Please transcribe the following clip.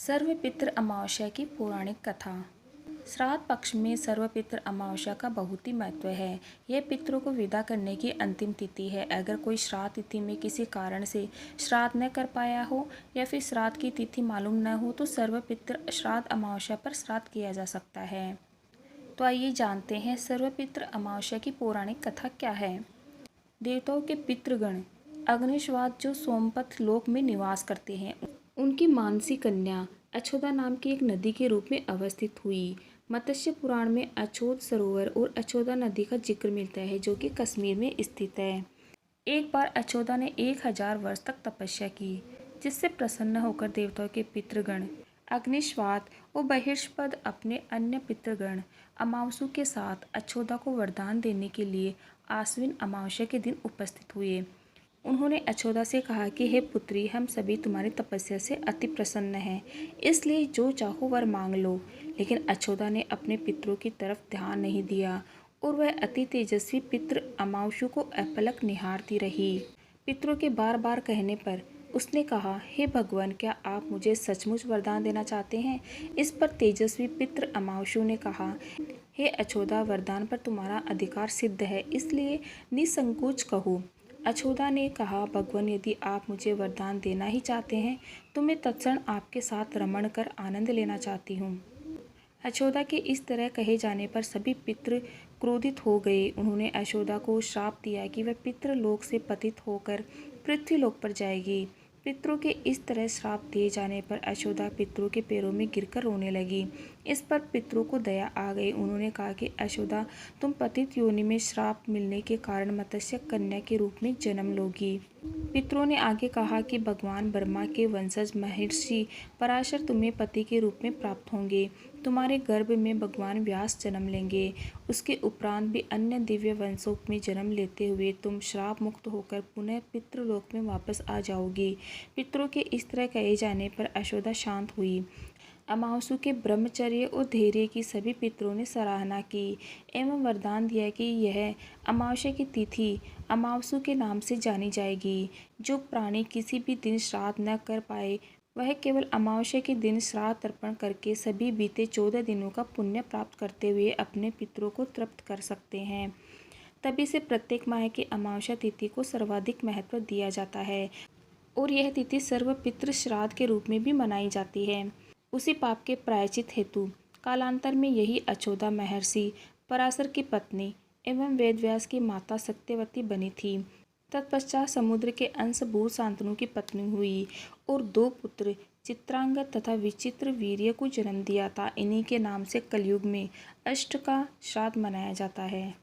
सर्वपितृ अमावस्या की पौराणिक कथा। श्राद्ध पक्ष में सर्वपितृ अमावस्या का बहुत ही महत्व है। यह पितरों को विदा करने की अंतिम तिथि है। अगर कोई श्राद्ध तिथि में किसी कारण से श्राद्ध न कर पाया हो या फिर श्राद्ध की तिथि मालूम न हो तो सर्वपितृ श्राद्ध अमावस्या पर श्राद्ध किया जा सकता है। तो आइए जानते हैं सर्वपितृ अमावस्या की पौराणिक कथा क्या है। देवताओं के पितृगण अग्निश्वात जो सोमपथ लोक में निवास करते हैं, उनकी मानसी कन्या अछोदा नाम की एक नदी के रूप में अवस्थित हुई। मत्स्य पुराण में अछोद सरोवर और अछोदा नदी का जिक्र मिलता है जो कि कश्मीर में स्थित है। एक बार अछोदा ने 1000 वर्ष तक तपस्या की, जिससे प्रसन्न होकर देवताओं के पितृगण अग्निश्वात और बहिष्पद अपने अन्य पितृगण अमावसु के साथ अछोदा को वरदान देने के लिए आश्विन अमावस्या के दिन उपस्थित हुए। उन्होंने अछोदा से कहा कि हे पुत्री, हम सभी तुम्हारी तपस्या से अति प्रसन्न हैं, इसलिए जो चाहो वर मांग लो। लेकिन अछोदा ने अपने पितरों की तरफ ध्यान नहीं दिया और वह अति तेजस्वी पितृ अमावसु को अपलक निहारती रही। पितरों के बार बार कहने पर उसने कहा, हे भगवान, क्या आप मुझे सचमुच वरदान देना चाहते हैं? इस पर तेजस्वी पितृ अमावसु ने कहा, हे अछोदा, वरदान पर तुम्हारा अधिकार सिद्ध है, इसलिए निसंकोच कहो। अछोदा ने कहा, भगवान, यदि आप मुझे वरदान देना ही चाहते हैं तो मैं तत्क्षण आपके साथ रमण कर आनंद लेना चाहती हूँ। अछोदा के इस तरह कहे जाने पर सभी पितृ क्रोधित हो गए। उन्होंने अछोदा को श्राप दिया कि वह पितृलोक से पतित होकर पृथ्वीलोक पर जाएगी। पितरों के इस तरह श्राप दिए जाने पर अछोदा पितरों के पैरों में गिरकर रोने लगी। इस पर पितरों को दया आ गई। उन्होंने कहा कि अछोदा, तुम पतित योनि में श्राप मिलने के कारण मत्स्य कन्या के रूप में जन्म लोगी। पितरों ने आगे कहा कि भगवान ब्रह्मा के वंशज महर्षि पराशर तुम्हें पति के रूप में प्राप्त होंगे। तुम्हारे गर्भ में भगवान व्यास जन्म लेंगे। उसके उपरांत भी अन्य दिव्य वंशों में जन्म लेते हुए तुम श्राप मुक्त होकर पुनः पितृलोक में वापस आ जाओगी। पितरों के इस तरह कहे जाने पर अछोदा शांत हुई। अमावसु के ब्रह्मचर्य और धैर्य की सभी पितरों ने सराहना की एवं वरदान दिया कि यह अमावस्या की तिथि अमावसु के नाम से जानी जाएगी। जो प्राणी किसी भी दिन श्राद्ध न कर पाए वह केवल अमावस्या के दिन श्राद्ध तर्पण करके सभी बीते 14 दिनों का पुण्य प्राप्त करते हुए अपने पितरों को तृप्त कर सकते हैं। तभी से प्रत्येक माह की अमावस्या तिथि को सर्वाधिक महत्व दिया जाता है और यह तिथि सर्वपितृ श्राद्ध के रूप में भी मनाई जाती है। उसी पाप के प्रायश्चित हेतु कालांतर में यही अछोदा महर्षि पराशर की पत्नी एवं वेदव्यास की माता सत्यवती बनी थी। तत्पश्चात समुद्र के अंश भूत शांतनु की पत्नी हुई और 2 पुत्र चित्रांगद तथा विचित्र वीर्य को जन्म दिया था। इन्हीं के नाम से कलयुग में अष्ट का श्राद्ध मनाया जाता है।